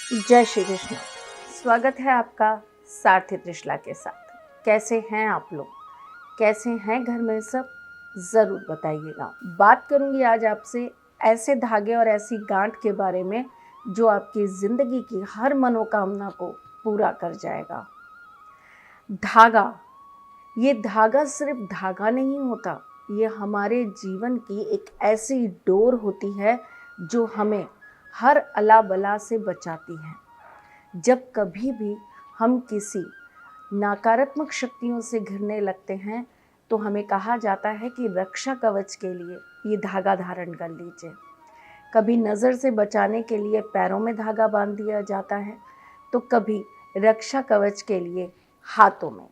जय श्री कृष्ण। स्वागत है आपका सारथी त्रिशला के साथ। कैसे हैं आप लोग? कैसे हैं घर में सब? ज़रूर बताइएगा। बात करूंगी आज आपसे ऐसे धागे और ऐसी गांठ के बारे में जो आपकी ज़िंदगी की हर मनोकामना को पूरा कर जाएगा। धागा, ये धागा सिर्फ धागा नहीं होता, ये हमारे जीवन की एक ऐसी डोर होती है जो हमें हर अला बला से बचाती है। जब कभी भी हम किसी नकारात्मक शक्तियों से घिरने लगते हैं तो हमें कहा जाता है कि रक्षा कवच के लिए ये धागा धारण कर लीजिए। कभी नज़र से बचाने के लिए पैरों में धागा बांध दिया जाता है, तो कभी रक्षा कवच के लिए हाथों में,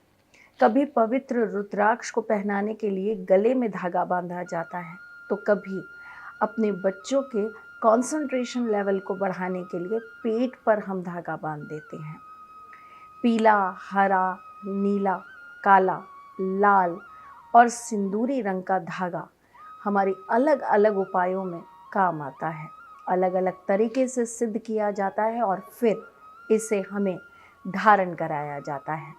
कभी पवित्र रुद्राक्ष को पहनाने के लिए गले में धागा बांधा जाता है, तो कभी अपने बच्चों के कंसंट्रेशन लेवल को बढ़ाने के लिए पेट पर हम धागा बांध देते हैं। पीला, हरा, नीला, काला, लाल और सिंदूरी रंग का धागा हमारी अलग अलग उपायों में काम आता है, अलग अलग तरीके से सिद्ध किया जाता है और फिर इसे हमें धारण कराया जाता है।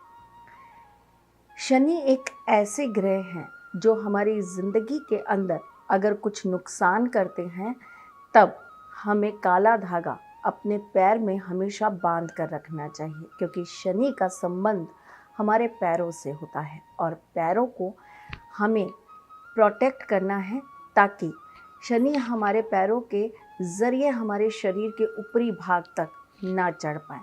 शनि एक ऐसे ग्रह हैं जो हमारी ज़िंदगी के अंदर अगर कुछ नुकसान करते हैं तब हमें काला धागा अपने पैर में हमेशा बांध कर रखना चाहिए, क्योंकि शनि का संबंध हमारे पैरों से होता है और पैरों को हमें प्रोटेक्ट करना है ताकि शनि हमारे पैरों के ज़रिए हमारे शरीर के ऊपरी भाग तक ना चढ़ पाए।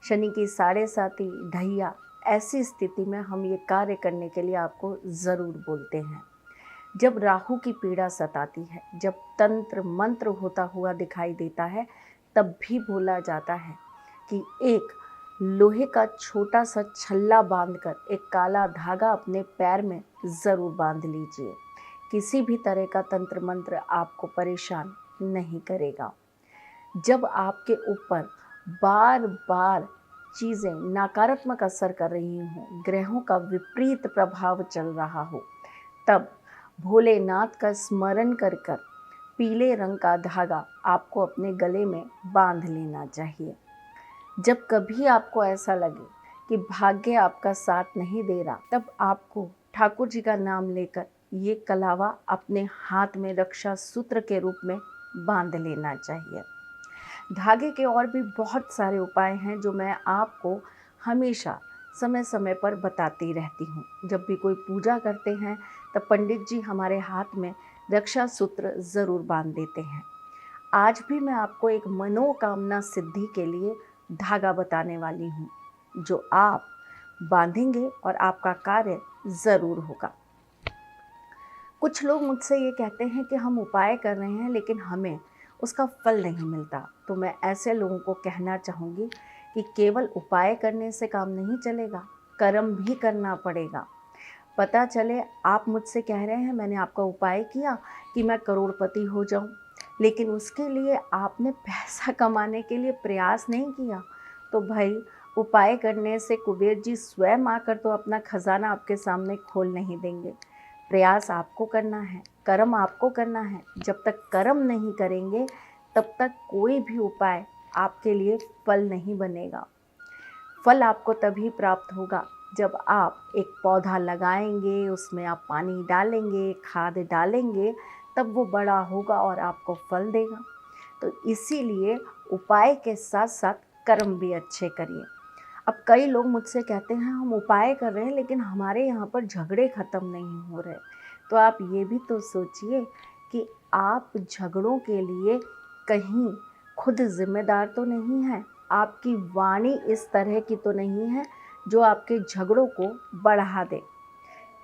शनि की साढ़े साती ढैया ऐसी स्थिति में हम ये कार्य करने के लिए आपको ज़रूर बोलते हैं। जब राहु की पीड़ा सताती है, जब तंत्र मंत्र होता हुआ दिखाई देता है, तब भी बोला जाता है कि एक लोहे का छोटा सा छल्ला बांधकर एक काला धागा अपने पैर में ज़रूर बांध लीजिए। किसी भी तरह का तंत्र मंत्र आपको परेशान नहीं करेगा। जब आपके ऊपर बार बार चीज़ें नकारात्मक असर कर रही हों, ग्रहों का विपरीत प्रभाव चल रहा हो, तब भोलेनाथ का स्मरण कर कर पीले रंग का धागा आपको अपने गले में बांध लेना चाहिए। जब कभी आपको ऐसा लगे कि भाग्य आपका साथ नहीं दे रहा, तब आपको ठाकुर जी का नाम लेकर ये कलावा अपने हाथ में रक्षा सूत्र के रूप में बांध लेना चाहिए। धागे के और भी बहुत सारे उपाय हैं जो मैं आपको हमेशा समय समय पर बताती रहती हूँ। जब भी कोई पूजा करते हैं तब पंडित जी हमारे हाथ में रक्षा सूत्र ज़रूर बांध देते हैं। आज भी मैं आपको एक मनोकामना सिद्धि के लिए धागा बताने वाली हूँ जो आप बांधेंगे और आपका कार्य ज़रूर होगा। कुछ लोग मुझसे ये कहते हैं कि हम उपाय कर रहे हैं लेकिन हमें उसका फल नहीं मिलता, तो मैं ऐसे लोगों को कहना चाहूँगी कि केवल उपाय करने से काम नहीं चलेगा, कर्म भी करना पड़ेगा। पता चले आप मुझसे कह रहे हैं मैंने आपका उपाय किया कि मैं करोड़पति हो जाऊं, लेकिन उसके लिए आपने पैसा कमाने के लिए प्रयास नहीं किया, तो भाई उपाय करने से कुबेर जी स्वयं आकर तो अपना खजाना आपके सामने खोल नहीं देंगे। प्रयास आपको करना है, कर्म आपको करना है। जब तक कर्म नहीं करेंगे तब तक कोई भी उपाय आपके लिए फल नहीं बनेगा। फल आपको तभी प्राप्त होगा जब आप एक पौधा लगाएंगे, उसमें आप पानी डालेंगे, खाद डालेंगे, तब वो बड़ा होगा और आपको फल देगा। तो इसीलिए उपाय के साथ साथ कर्म भी अच्छे करिए। अब कई लोग मुझसे कहते हैं हम उपाय कर रहे हैं लेकिन हमारे यहाँ पर झगड़े ख़त्म नहीं हो रहे। तो आप ये भी तो सोचिए कि आप झगड़ों के लिए कहीं खुद जिम्मेदार तो नहीं हैं। आपकी वाणी इस तरह की तो नहीं है जो आपके झगड़ों को बढ़ा दे।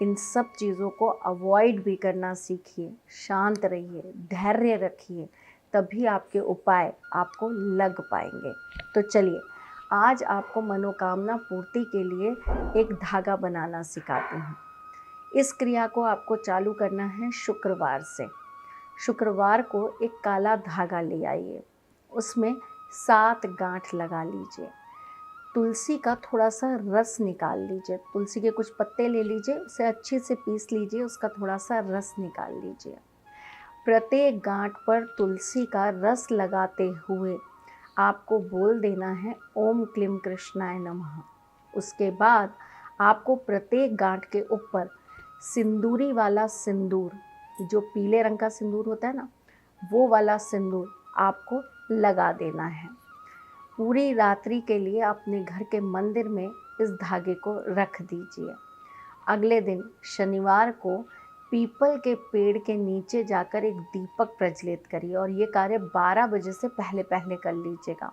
इन सब चीज़ों को अवॉइड भी करना सीखिए, शांत रहिए, धैर्य रखिए, तभी आपके उपाय आपको लग पाएंगे। तो चलिए आज आपको मनोकामना पूर्ति के लिए एक धागा बनाना सिखाती हूँ। इस क्रिया को आपको चालू करना है शुक्रवार से। शुक्रवार को एक काला धागा ले आइए, उसमें 7 गांठ लगा लीजिए। तुलसी का थोड़ा सा रस निकाल लीजिए, तुलसी के कुछ पत्ते ले लीजिए, उसे अच्छे से पीस लीजिए, उसका थोड़ा सा रस निकाल लीजिए। प्रत्येक गांठ पर तुलसी का रस लगाते हुए आपको बोल देना है ओम क्लीम कृष्णाय नमः। उसके बाद आपको प्रत्येक गांठ के ऊपर सिंदूरी वाला सिंदूर, जो पीले रंग का सिंदूर होता है ना, वो वाला सिंदूर आपको लगा देना है। पूरी रात्रि के लिए अपने घर के मंदिर में इस धागे को रख दीजिए। अगले दिन शनिवार को पीपल के पेड़ के नीचे जाकर एक दीपक प्रज्वलित करिए और ये कार्य 12 बजे से पहले पहले कर लीजिएगा।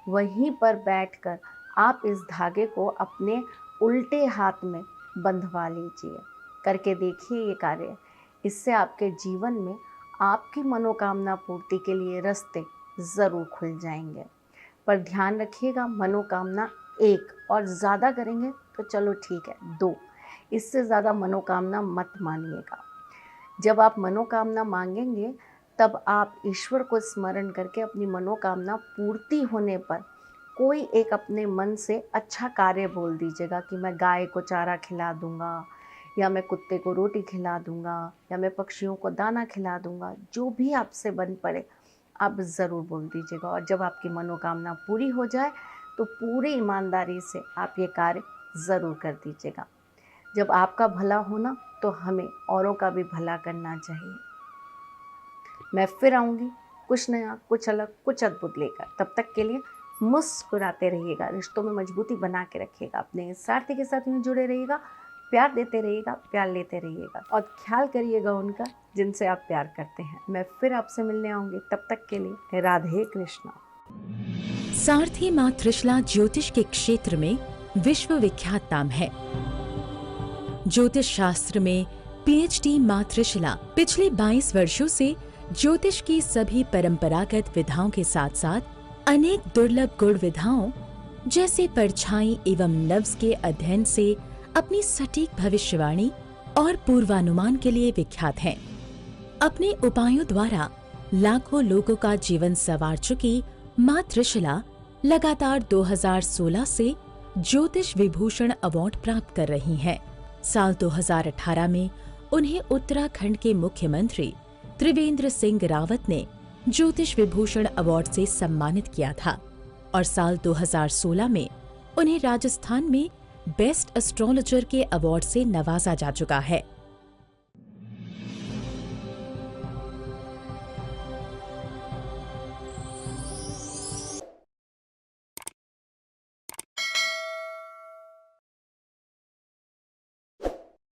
वहीं पर बैठकर आप इस धागे को अपने उल्टे हाथ में बंधवा लीजिए। करके देखिए ये कार्य, इससे आपके जीवन में आपकी मनोकामना पूर्ति के लिए रास्ते ज़रूर खुल जाएंगे। पर ध्यान रखिएगा, मनोकामना एक, और ज़्यादा करेंगे तो चलो ठीक है 2, इससे ज़्यादा मनोकामना मत मानिएगा। जब आप मनोकामना मांगेंगे तब आप ईश्वर को स्मरण करके अपनी मनोकामना पूर्ति होने पर कोई एक अपने मन से अच्छा कार्य बोल दीजिएगा कि मैं गाय को चारा खिला दूंगा, या मैं कुत्ते को रोटी खिला दूंगा, या मैं पक्षियों को दाना खिला दूंगा। जो भी आपसे बन पड़े आप ज़रूर बोल दीजिएगा। और जब आपकी मनोकामना पूरी हो जाए तो पूरी ईमानदारी से आप ये कार्य ज़रूर कर दीजिएगा। जब आपका भला होना तो हमें औरों का भी भला करना चाहिए। मैं फिर आऊँगी कुछ नया, कुछ अलग, कुछ अद्भुत लेकर। तब तक के लिए मुस्कुराते रहिएगा, रिश्तों में मजबूती बना के रखिएगा, अपने साथी के साथ में जुड़े रहिएगा, प्यार देते रहिएगा, प्यार लेते रहिएगा और ख्याल करिएगा उनका जिनसे आप प्यार करते हैं। मैं फिर आपसे मिलने आऊँगी, तब तक के लिए राधे कृष्णा। सारथी माँ त्रिशला ज्योतिष के क्षेत्र में विश्व विख्यात नाम है। ज्योतिष शास्त्र में पीएचडी माँ त्रिशला पिछले 22 वर्षों से ज्योतिष की सभी परंपरागत विधाओं के साथ साथ अनेक दुर्लभ गुण विधाओं जैसे परछाई एवं नव्स के अध्ययन से अपनी सटीक भविष्यवाणी और पूर्वानुमान के लिए विख्यात हैं। अपने उपायों द्वारा लाखों लोगों का जीवन संवार चुकी माँ त्रिशला लगातार 2016 से ज्योतिष विभूषण अवार्ड प्राप्त कर रही हैं। साल 2018 में उन्हें उत्तराखंड के मुख्यमंत्री त्रिवेंद्र सिंह रावत ने ज्योतिष विभूषण अवार्ड से सम्मानित किया था और साल 2016 में उन्हें राजस्थान में बेस्ट एस्ट्रोलॉजर के अवार्ड से नवाजा जा चुका है।